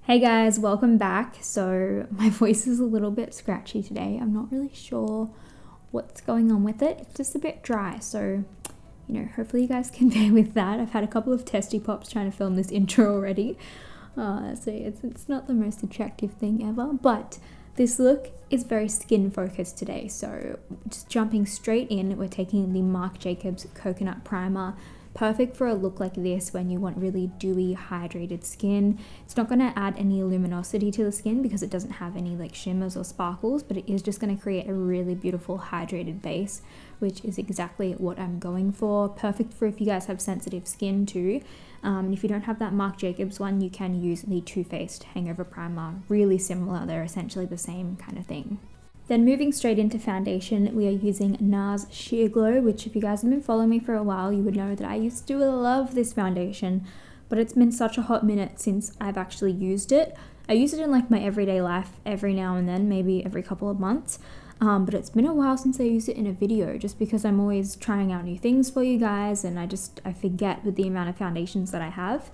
Hey guys, welcome back. So my voice is a little bit scratchy today. I'm not really sure what's going on with it. It's just a bit dry. So, hopefully you guys can bear with that. I've had a couple of testy pops trying to film this intro already. So it's not the most attractive thing ever, but this look is very skin focused today. So just jumping straight in, we're taking the Marc Jacobs Coconut Primer. Perfect for a look like this when you want really dewy, hydrated skin. It's not going to add any luminosity to the skin because it doesn't have any like shimmers or sparkles, but it is just going to create a really beautiful hydrated base, which is exactly what I'm going for. Perfect for if you guys have sensitive skin too. And if you don't have that Marc Jacobs one, you can use the Too Faced Hangover Primer. Really similar, they're essentially the same kind of thing. Then moving straight into foundation, we are using NARS Sheer Glow, which if you guys have been following me for a while, you would know that I used to love this foundation, but it's been such a hot minute since I've actually used it. I use it in like my everyday life every now and then, maybe every couple of months, but it's been a while since I used it in a video just because I'm always trying out new things for you guys and I forget with the amount of foundations that I have.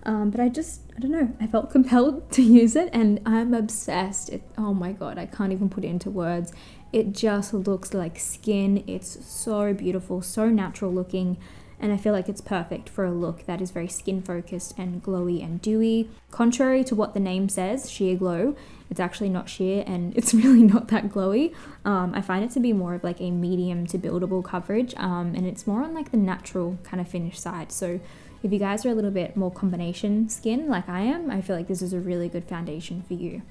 But I don't know, I felt compelled to use it and I'm obsessed. Oh my god, I can't even put it into words. It just looks like skin. It's so beautiful, so natural looking, and I feel like it's perfect for a look that is very skin focused and glowy and dewy. Contrary to what the name says, sheer glow, it's actually not sheer and it's really not that glowy. I find it to be more of like a medium to buildable coverage, and it's more on like the natural kind of finish side. So if you guys are a little bit more combination skin like I am, I feel like this is a really good foundation for you.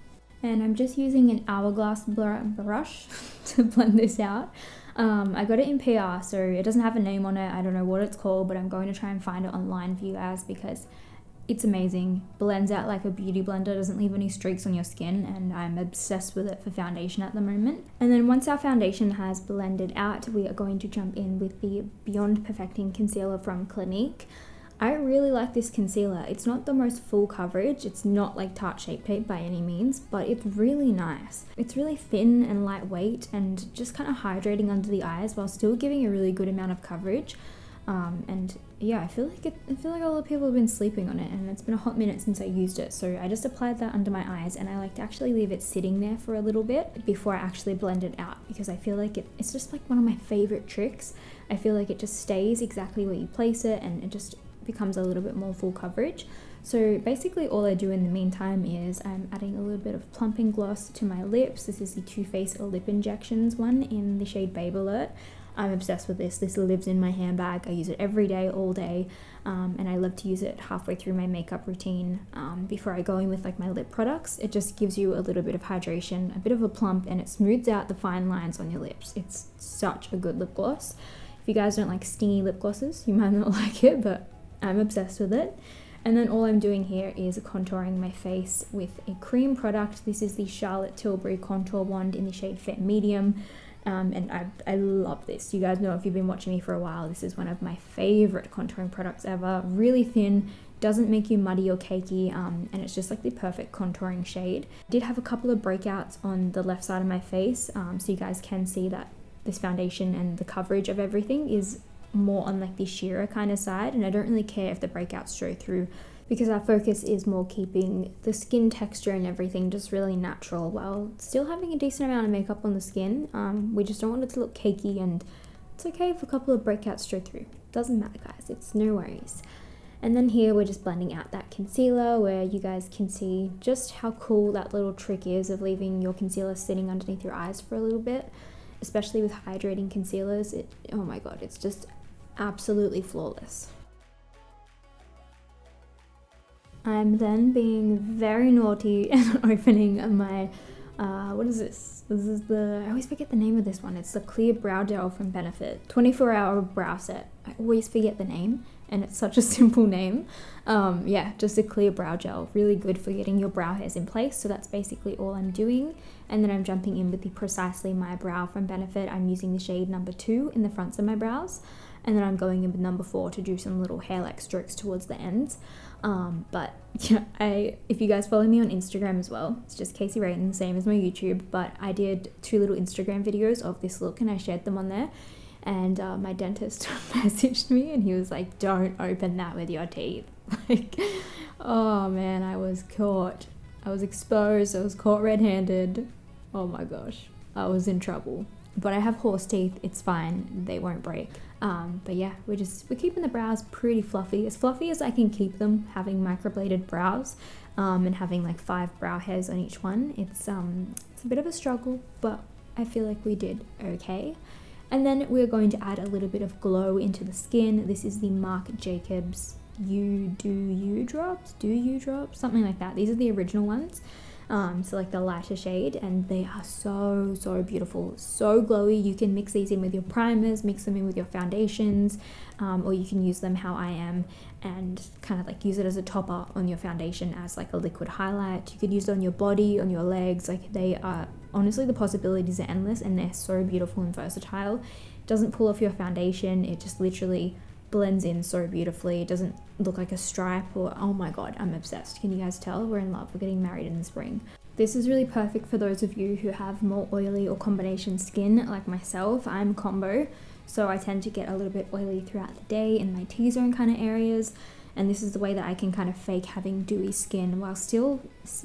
And I'm just using an hourglass brush to blend this out. I got it in PR, so it doesn't have a name on it. I don't know what it's called, but I'm going to try and find it online for you guys because it's amazing. Blends out like a beauty blender, doesn't leave any streaks on your skin, and I'm obsessed with it for foundation at the moment. And then once our foundation has blended out, we are going to jump in with the Beyond Perfecting Concealer from Clinique. I really like this concealer. It's not the most full coverage. It's not like Tarte Shape Tape by any means, but it's really nice. It's really thin and lightweight and just kind of hydrating under the eyes while still giving a really good amount of coverage. And yeah, I feel like a lot of people have been sleeping on it and it's been a hot minute since I used it. So I just applied that under my eyes and I like to actually leave it sitting there for a little bit before I actually blend it out because I feel like it's just like one of my favorite tricks. I feel like it just stays exactly where you place it and it just becomes a little bit more full coverage. So basically all I do in the meantime is I'm adding a little bit of plumping gloss to my lips. This is the Too Faced Lip Injections one in the shade Babe Alert. I'm obsessed with this. This lives in my handbag. I use it every day, all day, and I love to use it halfway through my makeup routine before I go in with like my lip products. It just gives you a little bit of hydration, a bit of a plump, and it smooths out the fine lines on your lips. It's such a good lip gloss. If you guys don't like stingy lip glosses, you might not like it, but I'm obsessed with it. And then all I'm doing here is contouring my face with a cream product. This is the Charlotte Tilbury Contour Wand in the shade Fair Medium. And I love this. You guys know if you've been watching me for a while, this is one of my favorite contouring products ever. Really thin, doesn't make you muddy or cakey, and it's just like the perfect contouring shade. I did have a couple of breakouts on the left side of my face, so you guys can see that this foundation and the coverage of everything is more on like the sheerer kind of side, and I don't really care if the breakouts show through because our focus is more keeping the skin texture and everything just really natural while still having a decent amount of makeup on the skin. We just don't want it to look cakey, and it's okay if a couple of breakouts show through. Doesn't matter, guys, it's no worries. And then here we're just blending out that concealer where you guys can see just how cool that little trick is of leaving your concealer sitting underneath your eyes for a little bit, especially with hydrating concealers. Oh my god, it's just absolutely flawless. I'm then being very naughty and opening my, what is this? This is I always forget the name of this one. It's the Clear Brow Gel from Benefit. 24-hour brow set. I always forget the name and it's such a simple name. Yeah, just a clear brow gel. Really good for getting your brow hairs in place. So that's basically all I'm doing. And then I'm jumping in with the Precisely My Brow from Benefit. I'm using the shade number 2 in the fronts of my brows. And then I'm going in with number 4 to do some little hair-like strokes towards the ends. But yeah, if you guys follow me on Instagram as well, it's just Kasey Rayton, same as my YouTube, but I did 2 little Instagram videos of this look and I shared them on there. And my dentist messaged me and he was like, don't open that with your teeth. Like, oh man, I was caught. I was exposed, I was caught red-handed. Oh my gosh, I was in trouble. But I have horse teeth, it's fine, they won't break. But yeah, we're keeping the brows pretty fluffy as I can keep them, having microbladed brows, and having like 5 brow hairs on each one. It's a bit of a struggle, but I feel like we did okay. And then we're going to add a little bit of glow into the skin. This is the Marc Jacobs Do You drops, something like that. These are the original ones. So like the lighter shade, and they are so beautiful, so glowy. You can mix these in with your primers, mix them in with your foundations, or you can use them how I am and kind of like use it as a topper on your foundation as like a liquid highlight. You could use it on your body, on your legs. Like, they are, honestly, the possibilities are endless, and they're so beautiful and versatile. It doesn't pull off your foundation, it just literally blends in so beautifully. It doesn't look like a stripe, or oh my god, I'm obsessed. Can you guys tell? We're in love. We're getting married in the spring. This is really perfect for those of you who have more oily or combination skin like myself. I'm combo, so I tend to get a little bit oily throughout the day in my T-zone kind of areas, and this is the way that I can kind of fake having dewy skin while still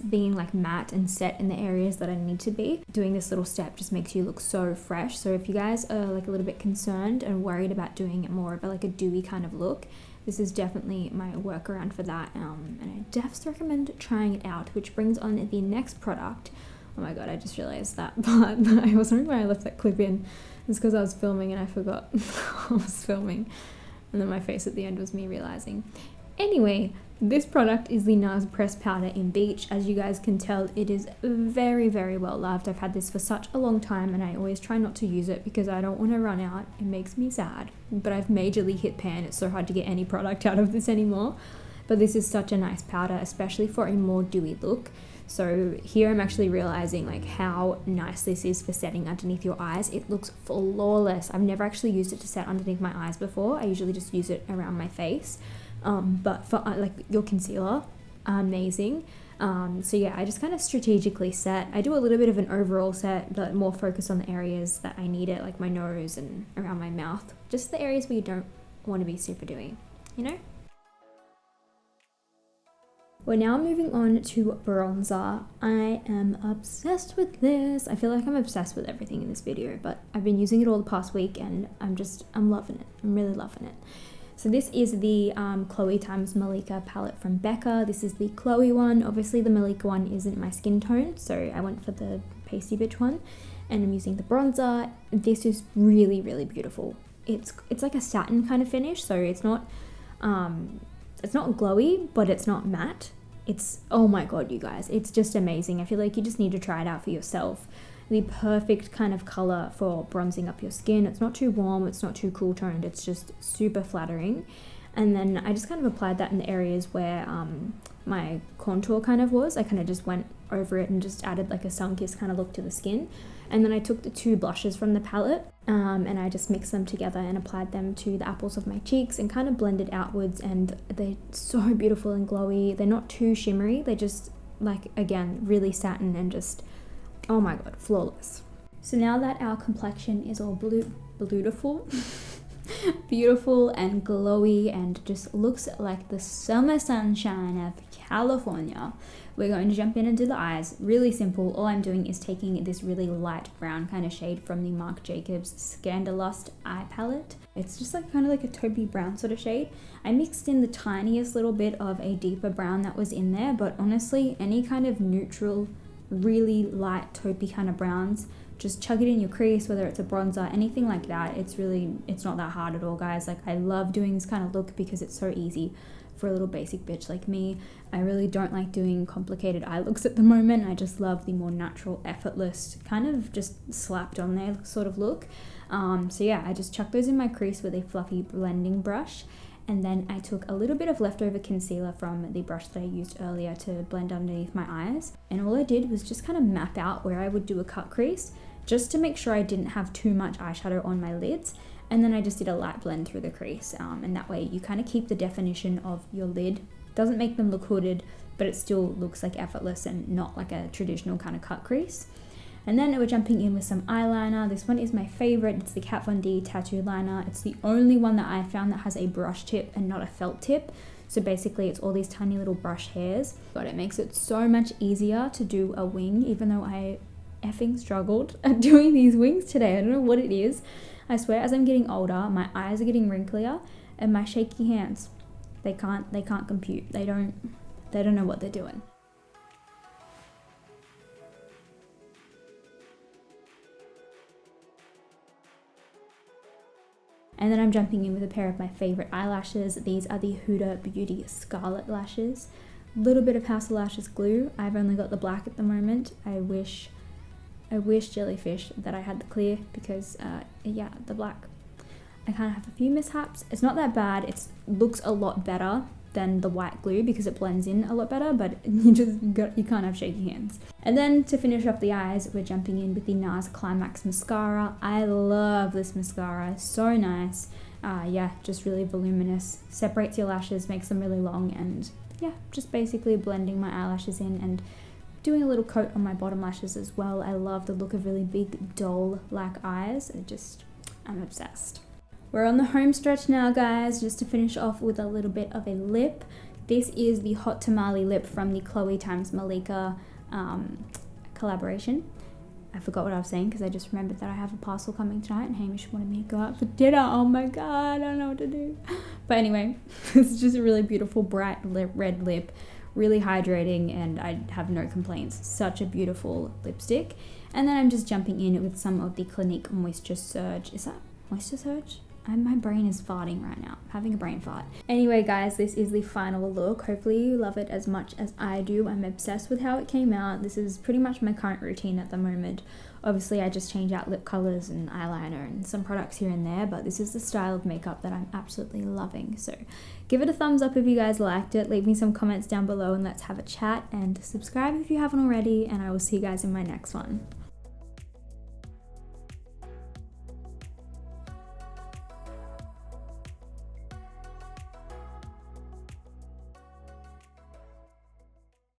being like matte and set in the areas that I need to be. Doing this little step just makes you look so fresh. So if you guys are like a little bit concerned and worried about doing it more of like a dewy kind of look, this is definitely my workaround for that, and I definitely recommend trying it out, which brings on the next product. Oh my god, I just realized that, but I was wondering why I left that clip in. It's because I was filming and I forgot I was filming, and then my face at the end was me realizing. Anyway, this product is the NARS Pressed Powder in Beach. As you guys can tell, it is very well loved. I've had this for such a long time, and I always try not to use it because I don't want to run out. It makes me sad. But I've majorly hit pan. It's so hard to get any product out of this anymore. But this is such a nice powder, especially for a more dewy look. So here I'm actually realizing like how nice this is for setting underneath your eyes. It looks flawless. I've never actually used it to set underneath my eyes before. I usually just use it around my face. But for like your concealer, amazing. So yeah, I just kind of strategically set. I do a little bit of an overall set, but more focus on the areas that I need it, like my nose and around my mouth. Just the areas where you don't want to be super dewy, you know? We're now moving on to bronzer. I am obsessed with this. I feel like I'm obsessed with everything in this video, but I've been using it all the past week, and I'm loving it. I'm really loving it. So this is the Chloe x Malika palette from Becca. This is the Chloe one. Obviously the Malika one isn't my skin tone, so I went for the pasty bitch one, and I'm using the bronzer. This is really beautiful. It's like a satin kind of finish, so it's not glowy, but it's not matte. It's, oh my god, you guys, it's just amazing. I feel like you just need to try it out for yourself. The perfect kind of color for bronzing up your skin. It's not too warm, it's not too cool toned, it's just super flattering. And then I just kind of applied that in the areas where my contour kind of was. I kind of just went over it and just added like a sun-kissed kind of look to the skin. And then I took the 2 blushes from the palette and I just mixed them together and applied them to the apples of my cheeks and kind of blended outwards, and they're so beautiful and glowy. They're not too shimmery, they're just like, again, really satin and just, oh my god, flawless. So now that our complexion is all beautiful beautiful and glowy and just looks like the summer sunshine of California, we're going to jump in and do the eyes. Really simple. All I'm doing is taking this really light brown kind of shade from the Marc Jacobs Scandalust eye palette. It's just like kind of like a taupey brown sort of shade. I mixed in the tiniest little bit of a deeper brown that was in there, but honestly, any kind of neutral, really light taupey kind of browns, just chuck it in your crease, whether it's a bronzer, anything like that. It's not that hard at all, guys. Like, I love doing this kind of look because it's so easy for a little basic bitch like me. I really don't like doing complicated eye looks at the moment. I just love the more natural, effortless, kind of just slapped on there sort of look. So yeah, I just chucked those in my crease with a fluffy blending brush. And then I took a little bit of leftover concealer from the brush that I used earlier to blend underneath my eyes. And all I did was just kind of map out where I would do a cut crease, just to make sure I didn't have too much eyeshadow on my lids. And then I just did a light blend through the crease. And that way you kind of keep the definition of your lid. Doesn't make them look hooded, but it still looks like effortless and not like a traditional kind of cut crease. And then we're jumping in with some eyeliner. This one is my favorite. It's the Kat Von D tattoo liner. It's the only one that I found that has a brush tip and not a felt tip. So basically it's all these tiny little brush hairs, but it makes it so much easier to do a wing, even though I effing struggled at doing these wings today. I don't know what it is. I swear, as I'm getting older, my eyes are getting wrinklier, and my shaky hands, they can't compute. They don't know what they're doing. And then I'm jumping in with a pair of my favorite eyelashes. These are the Huda Beauty Scarlet Lashes. A little bit of House of Lashes glue. I've only got the black at the moment. I wish Jellyfish that I had the clear, because yeah, the black, I kind of have a few mishaps. It's not that bad. It looks a lot better than the white glue because it blends in a lot better, but you can't have shaky hands. And then to finish off the eyes, we're jumping in with the NARS Climax mascara. I love this mascara, so nice. Yeah, just really voluminous, separates your lashes, makes them really long, and yeah, just basically blending my eyelashes in and doing a little coat on my bottom lashes as well. I love the look of really big doll-like eyes. I'm obsessed. We're on the home stretch now, guys, just to finish off with a little bit of a lip. This is the Hot Tamale lip from the Chloe x Malika collaboration. I forgot what I was saying because I just remembered that I have a parcel coming tonight and Hamish wanted me to go out for dinner. Oh my god, I don't know what to do. But anyway, it's just a really beautiful bright red lip, really hydrating, and I have no complaints. Such a beautiful lipstick. And then I'm just jumping in with some of the Clinique Moisture Surge. Is that Moisture Surge? My brain is farting right now. I'm having a brain fart. Anyway, guys, this is the final look. Hopefully you love it as much as I do. I'm obsessed with how it came out. This is pretty much my current routine at the moment. Obviously, I just change out lip colors and eyeliner and some products here and there, but this is the style of makeup that I'm absolutely loving. So give it a thumbs up if you guys liked it. Leave me some comments down below and let's have a chat, and subscribe if you haven't already, and I will see you guys in my next one.